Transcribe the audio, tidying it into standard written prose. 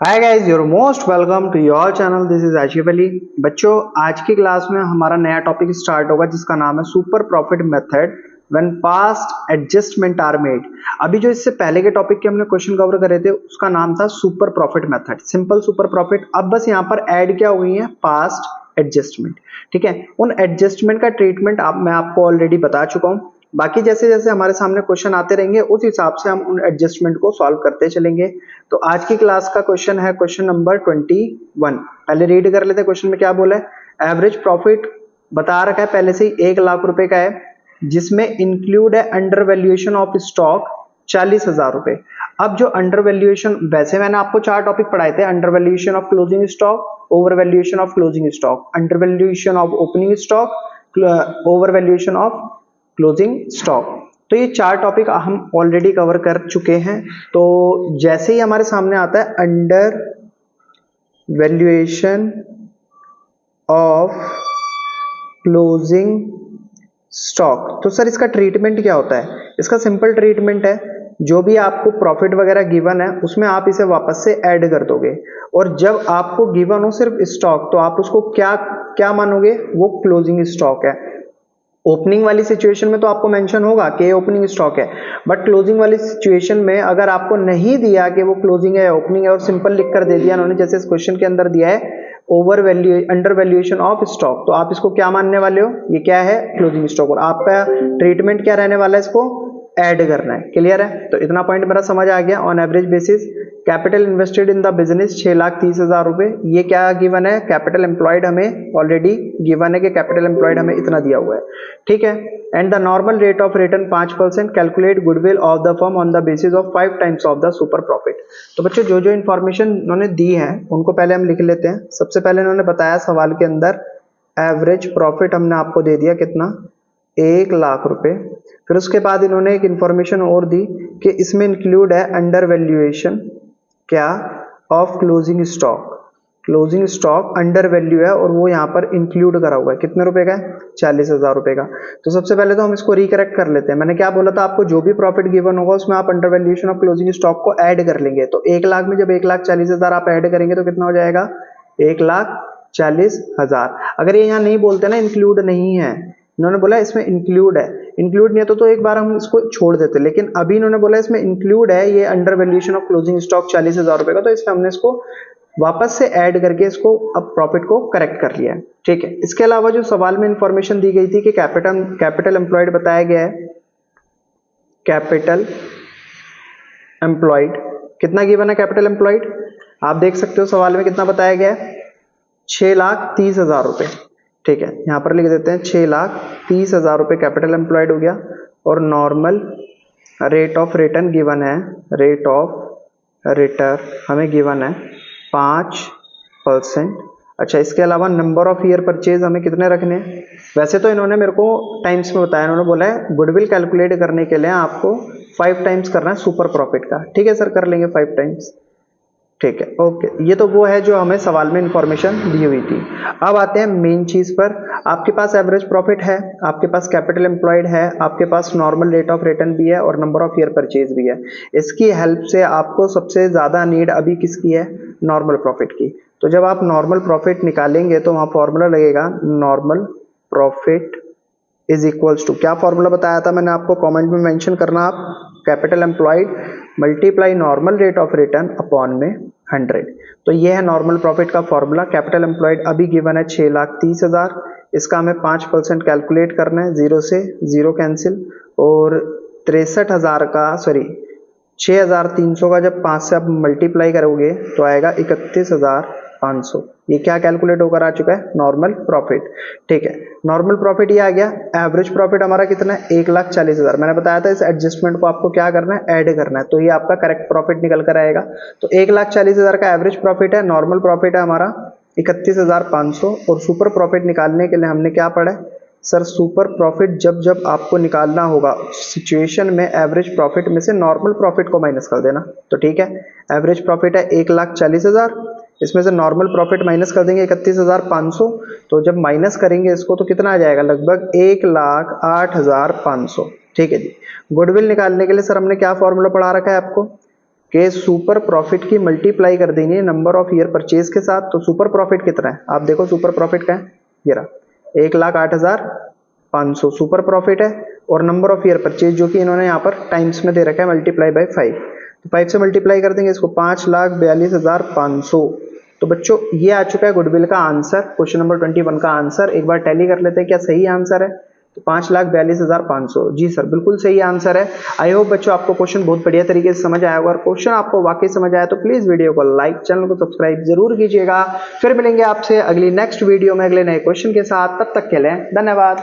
Hi guys, you're most welcome to your channel. This is Ashif Ali. बच्चों, आज की class में हमारा नया टॉपिक स्टार्ट होगा जिसका नाम है super profit method when past adjustment are made. अभी जो इससे पहले के टॉपिक के हमने क्वेश्चन कवर करे थे उसका नाम था super profit method, simple super profit. अब बस यहाँ पर ऐड क्या हुई है, पास्ट एडजस्टमेंट। ठीक है, उन एडजस्टमेंट का ट्रीटमेंट मैं आपको ऑलरेडी बता चुका हूँ। बाकी जैसे जैसे हमारे सामने क्वेश्चन आते रहेंगे उस हिसाब से हम उन एडजस्टमेंट को सॉल्व करते चलेंगे। तो आज की क्लास का क्वेश्चन है क्वेश्चन नंबर 21। पहले रीड कर लेते हैं क्वेश्चन में क्या बोला है। एवरेज प्रॉफिट बता रखा है पहले से ही 1 लाख रुपए का है, जिसमें इंक्लूड है अंडर वैल्यूएशन ऑफ स्टॉक 40,000 रुपए। अब जो अंडर वैल्यूएशन, वैसे मैंने आपको 4 टॉपिक पढ़ाए थे, under valuation of closing stock, over valuation of closing stock, under valuation of opening stock, over valuation of closing stock. तो ये 4 टॉपिक हम ऑलरेडी कवर कर चुके हैं। तो जैसे ही हमारे सामने आता है under valuation of closing stock, तो सर इसका ट्रीटमेंट क्या होता है? इसका सिंपल ट्रीटमेंट है, जो भी आपको प्रॉफिट वगैरह गिवन है उसमें आप इसे वापस से ऐड कर दोगे, और जब आपको गिवन हो सिर्फ स्टॉक तो आप उसको क्या क्या मानोगे, वो क्लोजिंग स्टॉक है। ओपनिंग वाली सिचुएशन में तो आपको मेंशन होगा कि ये ओपनिंग स्टॉक है, बट क्लोजिंग वाली सिचुएशन में अगर आपको नहीं दिया कि वो क्लोजिंग है या ओपनिंग है और सिंपल लिख कर दे दिया उन्होंने, जैसे इस क्वेश्चन के अंदर दिया है over value under valuation of stock, तो आप इसको क्या मानने वाले हो, ये क्या है, क्लोजिंग स्टॉक। और आपका ट्रीटमेंट क्या रहने वाला है, इसको ऐड करना है। क्लियर है? तो इतना पॉइंट मेरा समझ आ गया। On average basis capital invested in the business 6,30,000 रुपए। ये क्या गिवन है, कैपिटल एम्प्लॉयड हमें ऑलरेडी गिवन है कि कैपिटल एम्प्लॉयड हमें इतना दिया हुआ है। ठीक है, and the normal rate of return 5%, calculate goodwill of the firm on the basis of 5 times of the super profit. तो बच्चों, जो जो इन्फॉर्मेशन उन्होंने दी है उनको पहले हम लिख लेते हैं। सबसे पहले उन्होंने बताया सवाल के अंदर एवरेज प्रॉफिट हमने आपको दे दिया कितना, 1 लाख रुपए। फिर उसके बाद इन्होंने एक इंफॉर्मेशन और दी कि इसमें इंक्लूड है अंडर वैल्यूएशन क्या, of closing stock. Closing stock under value है और वो यहाँ पर इंक्लूड करा हुआ है, कितने रुपए का है, 40,000 रुपए का। तो सबसे पहले तो हम इसको रिकरेक्ट कर लेते हैं। मैंने क्या बोला था आपको, जो भी प्रॉफिट गिवन होगा उसमें आप under valuation of closing stock को ऐड कर लेंगे। तो 1 लाख में जब 1,40,000 आप ऐड करेंगे तो कितना हो जाएगा, 1,40,000। अगर ये यहाँ नहीं बोलते ना इंक्लूड नहीं है, इन्होंने बोला इसमें इंक्लूड है, इंक्लूड नहीं है तो एक बार हम इसको छोड़ देते, लेकिन अभी इन्होंने बोला इसमें इंक्लूड है ये under valuation of closing stock 40,000 रुपए का, तो इसमें हमने इसको वापस से ऐड करके इसको अब प्रॉफिट को करेक्ट कर लिया है। ठीक है, इसके अलावा जो सवाल में इंफॉर्मेशन दी गई थी कि कैपिटल एम्प्लॉयड बताया गया है, कैपिटल एम्प्लॉयड कितना गिवन है, कैपिटल एम्प्लॉयड आप देख सकते हो सवाल में कितना बताया गया है, 6,30,000 रुपए। ठीक है, यहां पर लिख देते हैं 6,30,000 रुपए कैपिटल एम्प्लॉयड हो गया, और normal rate of return given है, रेट ऑफ रिटर्न हमें गिवन है 5%। अच्छा, इसके अलावा नंबर ऑफ ईयर परचेज हमें कितने रखने हैं, वैसे तो इन्होंने मेरे को टाइम्स में बताया, इन्होंने बोला है गुडविल कैलकुलेट करने के लिए आपको 5 टाइम्स करना है सुपर प्रॉफिट का। ठीक है सर, कर लेंगे 5 टाइम्स। ठीक है, ओके, ये तो वो है जो हमें सवाल में इंफॉर्मेशन दी हुई थी। अब आते हैं मेन चीज पर। आपके पास एवरेज प्रॉफिट है, आपके पास कैपिटल एम्प्लॉयड है, आपके पास नॉर्मल रेट ऑफ रिटर्न भी है और नंबर ऑफ ईयर परचेज भी है। इसकी हेल्प से आपको सबसे ज्यादा नीड अभी किसकी है, नॉर्मल प्रॉफिट की। तो जब आप नॉर्मल प्रॉफिट निकालेंगे तो वहां फॉर्मूला लगेगा, normal profit is equals to, क्या फॉर्मूला बताया था मैंने आपको, कमेंट में मेंशन करना आप, capital employed multiply normal rate of return upon में 100। तो ये है नॉर्मल प्रॉफिट का फॉर्मूला। कैपिटल एम्प्लॉयड अभी गिवन है 6,30,000, इसका हमें 5% कैलकुलेट करना है, 0 से 0 कैंसिल, और 63,000 का, सॉरी 6,300 का जब 5 से आप मल्टीप्लाई करोगे तो आएगा 31,500। ये क्या कैलकुलेट होकर आ चुका है, नॉर्मल प्रॉफिट। ठीक है, नॉर्मल प्रॉफिट ये आ गया। एवरेज प्रॉफिट हमारा कितना है, 1,40,000। मैंने बताया था इस एडजस्टमेंट को आपको क्या करना है, ऐड करना है, तो ये आपका करेक्ट प्रॉफिट निकल कर आएगा। तो 1,40,000 का एवरेज प्रॉफिट है, नॉर्मल प्रॉफिट है हमारा 31,500। और सुपर प्रॉफिट निकालने के लिए हमने क्या पढ़ा है सर, सुपर प्रॉफिट जब जब आपको निकालना होगा सिचुएशन में एवरेज प्रॉफिट में से नॉर्मल प्रॉफिट को माइनस कर देना। तो ठीक है, एवरेज प्रॉफिट है 1,40,000, इसमें से नॉर्मल प्रॉफिट माइनस कर देंगे 31,500। तो जब माइनस करेंगे इसको तो कितना आ जाएगा, लगभग 1,08,500। ठीक है जी। गुडविल निकालने के लिए सर हमने क्या फॉर्मूला पढ़ा रखा है आपको, कि सुपर प्रॉफिट की मल्टीप्लाई कर देनी है नंबर ऑफ ईयर परचेज के साथ। तो सुपर प्रॉफिट कितना है आप देखो, सुपर प्रॉफिट का है ये रहा 1,08,500 सुपर प्रॉफिट है, और नंबर ऑफ ईयर परचेज जो कि इन्होंने यहाँ पर टाइम्स में दे रखा है मल्टीप्लाई बाय 5। तो 5 से मल्टीप्लाई कर देंगे इसको 5,42,500। तो बच्चों ये आ चुका है गुडविल का आंसर, क्वेश्चन नंबर 21 का आंसर। एक बार टैली कर लेते हैं क्या सही आंसर है। तो 5,42,500 जी सर बिल्कुल सही आंसर है। आई होप बच्चों आपको क्वेश्चन बहुत बढ़िया तरीके से समझ आया होगा, और क्वेश्चन आपको वाकई समझ आया तो प्लीज वीडियो को लाइक, चैनल को सब्सक्राइब जरूर कीजिएगा। फिर मिलेंगे आपसे अगली नेक्स्ट वीडियो में अगले नए क्वेश्चन के साथ, तब तक के लिए धन्यवाद।